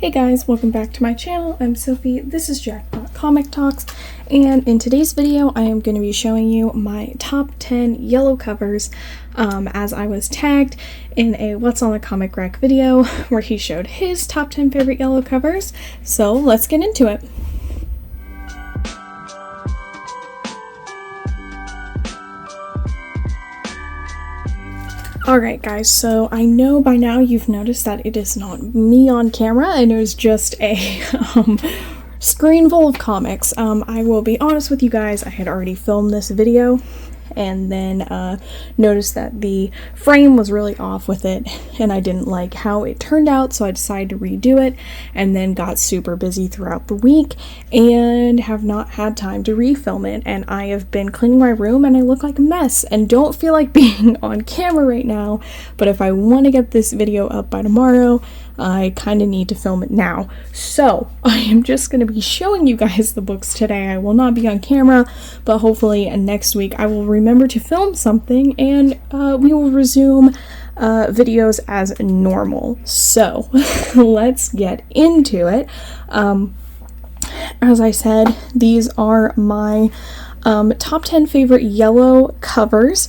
Hey guys, welcome back to my channel. I'm Sophie. This is Jackpot Comic Talks, and in today's video I am going to be showing you my top 10 yellow covers as I was tagged in a What's on the Comic Rack video where he showed his top 10 favorite yellow covers. So let's get into it. Alright guys, so I know by now you've noticed that it is not me on camera and it is just a screen full of comics. I will be honest with you guys, I had already filmed this video and then noticed that the frame was really off with it and I didn't like how it turned out, so I decided to redo it and then got super busy throughout the week and have not had time to refilm it, and I have been cleaning my room and I look like a mess and don't feel like being on camera right now, but if I want to get this video up by tomorrow, I kind of need to film it now. So I am just going to be showing you guys the books today. I will not be on camera, but hopefully next week I will remember to film something and we will resume videos as normal. So let's get into it. As I said, these are my top 10 favorite yellow covers.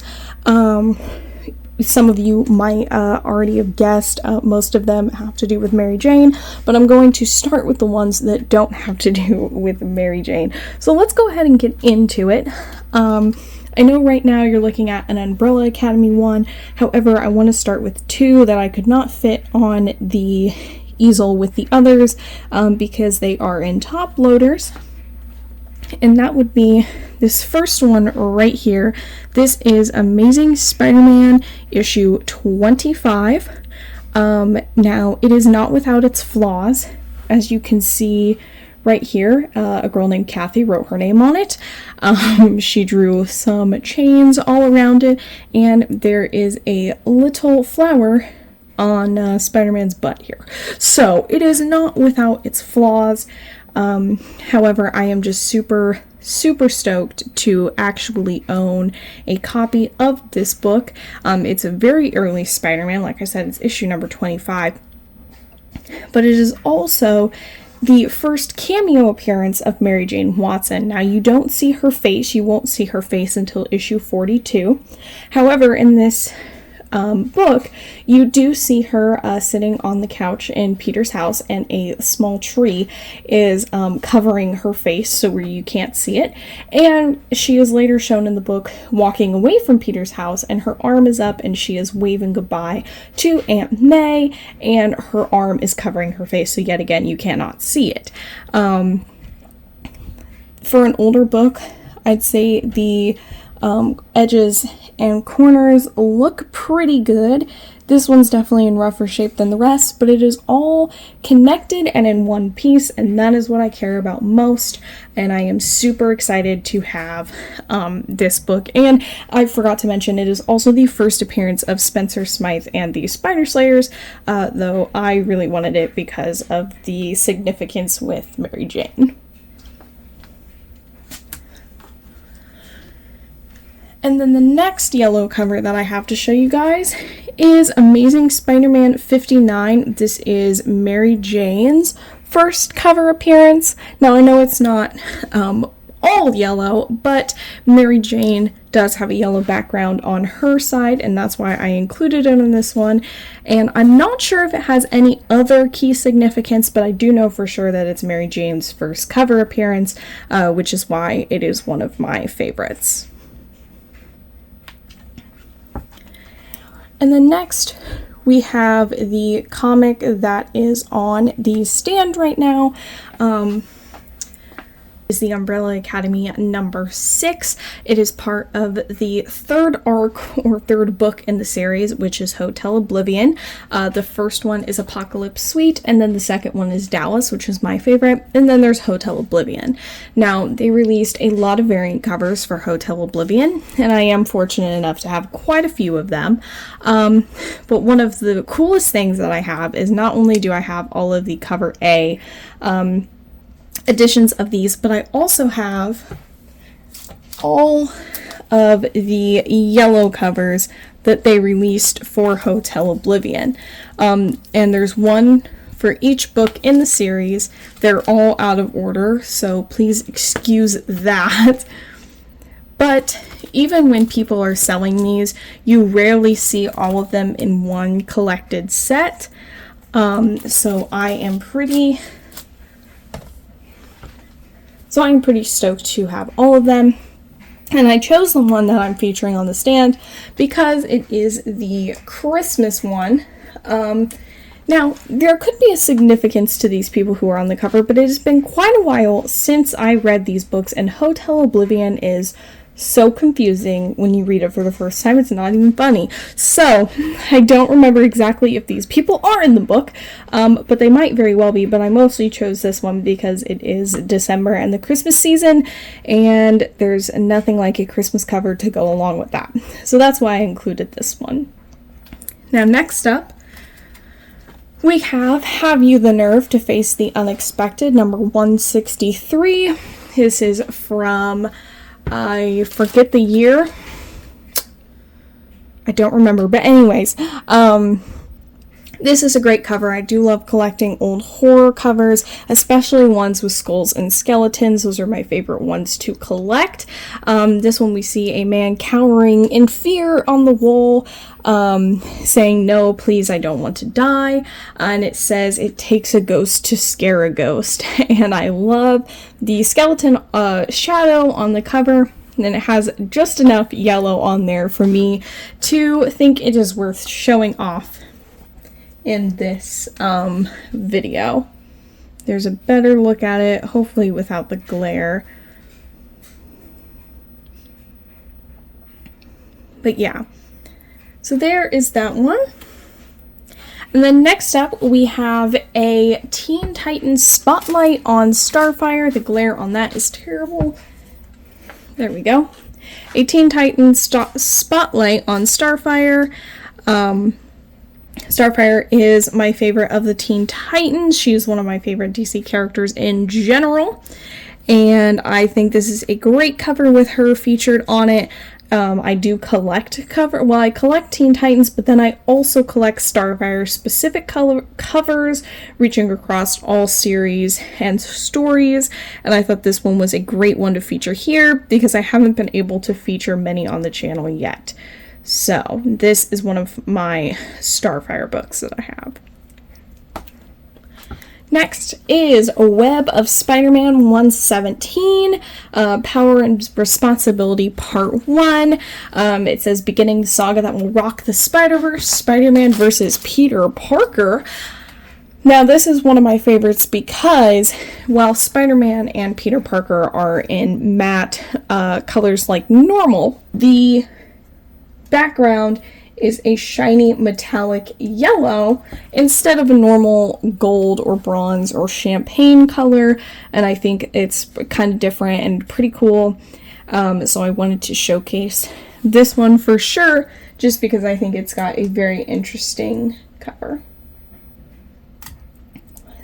Some of you might already have guessed, most of them have to do with Mary Jane, but I'm going to start with the ones that don't have to do with Mary Jane. So let's go ahead and get into it. I know right now you're looking at an Umbrella Academy one, however, I want to start with two that I could not fit on the easel with the others because they are in top loaders. And that would be this first one right here. This is Amazing Spider-Man issue 25. Now, it is not without its flaws. As you can see right here, a girl named Kathy wrote her name on it. She drew some chains all around it, and there is a little flower on Spider-Man's butt here. So, it is not without its flaws. However, I am just super stoked to actually own a copy of this book. It's a very early Spider-Man. Like I said, it's issue number 25. But it is also the first cameo appearance of Mary Jane Watson. Now, you don't see her face. You won't see her face until issue 42. However, in this book, you do see her sitting on the couch in Peter's house, and a small tree is covering her face so where you can't see it, and she is later shown in the book walking away from Peter's house, and her arm is up and she is waving goodbye to Aunt May, and her arm is covering her face, so yet again you cannot see it. For an older book, I'd say the edges and corners look pretty good. This one's definitely in rougher shape than the rest, but it is all connected and in one piece, and that is what I care about most, and I am super excited to have this book. And I forgot to mention, it is also the first appearance of Spencer Smythe and the Spider Slayers, though I really wanted it because of the significance with Mary Jane. And then the next yellow cover that I have to show you guys is Amazing Spider-Man 59. This is Mary Jane's first cover appearance. Now, I know it's not all yellow, but Mary Jane does have a yellow background on her side, and that's why I included it in this one. And I'm not sure if it has any other key significance, but I do know for sure that it's Mary Jane's first cover appearance, which is why it is one of my favorites. And then next, we have the comic that is on the stand right now. Is the Umbrella Academy number 6. It is part of the third arc or third book in the series, which is Hotel Oblivion. The first one is Apocalypse Suite, and then the second one is Dallas, which is my favorite, and then there's Hotel Oblivion. Now, they released a lot of variant covers for Hotel Oblivion, and I am fortunate enough to have quite a few of them. But one of the coolest things that I have is not only do I have all of the cover A editions of these, but I also have all of the yellow covers that they released for Hotel Oblivion. And there's one for each book in the series. They're all out of order, so please excuse that. But even when people are selling these, you rarely see all of them in one collected set. So I'm pretty stoked to have all of them. And I chose the one that I'm featuring on the stand because it is the Christmas one. Now, there could be a significance to these people who are on the cover, but it has been quite a while since I read these books, and Hotel Oblivion is so confusing when you read it for the first time. It's not even funny. So, I don't remember exactly if these people are in the book, but they might very well be, but I mostly chose this one because it is December and the Christmas season, and there's nothing like a Christmas cover to go along with that. So that's why I included this one. Now, next up, we have You the Nerve to Face the Unexpected, number 163. This is from, I forget the year. I don't remember, but anyways, this is a great cover. I do love collecting old horror covers, especially ones with skulls and skeletons. Those are my favorite ones to collect. This one we see a man cowering in fear on the wall, saying, "No, please, I don't want to die." And it says, "It takes a ghost to scare a ghost." And I love the skeleton shadow on the cover. And it has just enough yellow on there for me to think it is worth showing off in this video. There's a better look at it, hopefully without the glare. But yeah, so there is that one. And then next up we have a Teen Titans Spotlight on Starfire. The glare on that is terrible. There we go. A Teen Titans Spotlight on Starfire. Starfire is my favorite of the Teen Titans. She is one of my favorite DC characters in general. And I think this is a great cover with her featured on it. I do collect I collect Teen Titans, but then I also collect Starfire specific covers reaching across all series and stories, and I thought this one was a great one to feature here because I haven't been able to feature many on the channel yet. So this is one of my Starfire books that I have. Next is A Web of Spider-Man 117, Power and Responsibility Part 1. It says, beginning the saga that will rock the Spider-Verse, Spider-Man versus Peter Parker. Now, this is one of my favorites because while Spider-Man and Peter Parker are in matte colors like normal, the background is a shiny metallic yellow instead of a normal gold or bronze or champagne color, and I think it's kind of different and pretty cool, so I wanted to showcase this one for sure just because I think it's got a very interesting cover.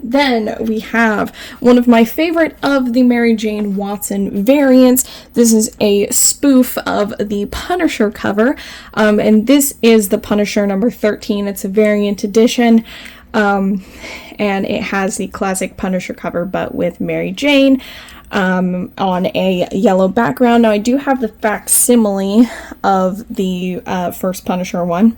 Then we have one of my favorite of the Mary Jane Watson variants. This is a spoof of the Punisher cover, and this is the Punisher number 13. It's a variant edition, and it has the classic Punisher cover, but with Mary Jane on a yellow background. Now, I do have the facsimile of the first Punisher one.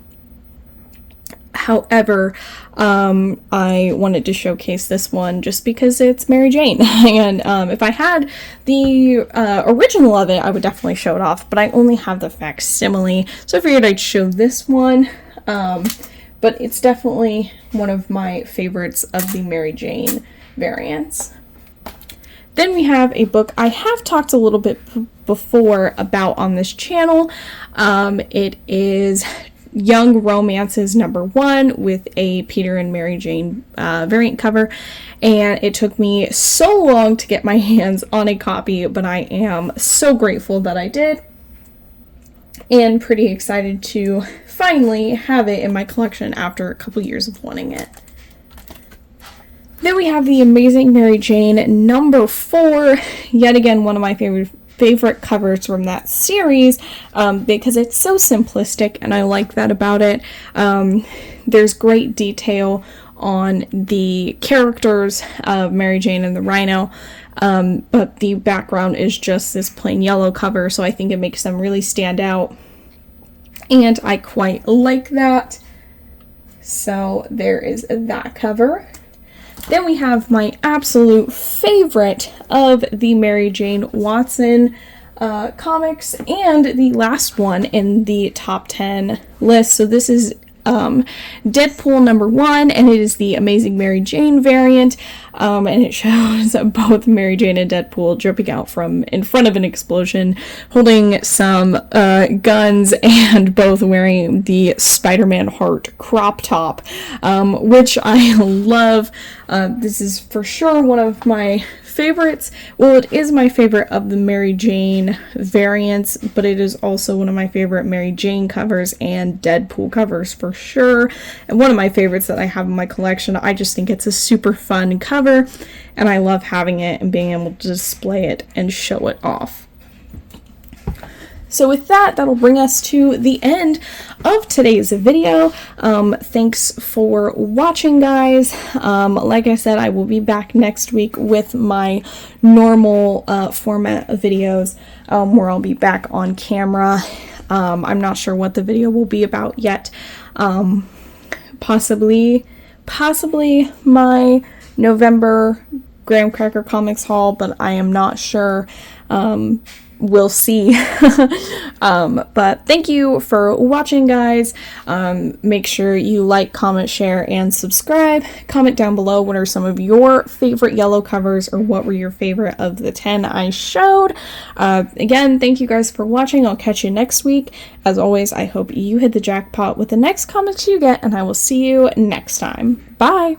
However, I wanted to showcase this one just because it's Mary Jane, and if I had the original of it, I would definitely show it off, but I only have the facsimile, so I figured I'd show this one, but it's definitely one of my favorites of the Mary Jane variants. Then we have a book I have talked a little bit before about on this channel. It is Young Romances number 1 with a Peter and Mary Jane variant cover, and it took me so long to get my hands on a copy, but I am so grateful that I did and pretty excited to finally have it in my collection after a couple years of wanting it. Then we have The Amazing Mary Jane number 4, yet again one of my favorite covers from that series, because it's so simplistic and I like that about it. There's great detail on the characters of Mary Jane and the Rhino, but the background is just this plain yellow cover, so I think it makes them really stand out, and I quite like that. So there is that cover. Then we have my absolute favorite of the Mary Jane Watson comics, and the last one in the top 10 list. So this is Deadpool #1, and it is the Amazing Mary Jane variant, and it shows both Mary Jane and Deadpool jumping out from in front of an explosion, holding some guns, and both wearing the Spider-Man heart crop top, which I love. This is for sure one of my favorites. Well, it is my favorite of the Mary Jane variants, but it is also one of my favorite Mary Jane covers and Deadpool covers for sure, and one of my favorites that I have in my collection. I just think it's a super fun cover, and I love having it and being able to display it and show it off. So with that, that'll bring us to the end of today's video. Thanks for watching, guys. Like I said, I will be back next week with my normal format of videos, where I'll be back on camera. I'm not sure what the video will be about yet. Possibly my November Graham Cracker Comics haul, but I am not sure. We'll see. But thank you for watching, guys. Make sure you like, comment, share, and subscribe. Comment down below what are some of your favorite yellow covers, or what were your favorite of the 10 I showed. Again, thank you guys for watching. I'll catch you next week. As always, I hope you hit the jackpot with the next comics you get, and I will see you next time. Bye!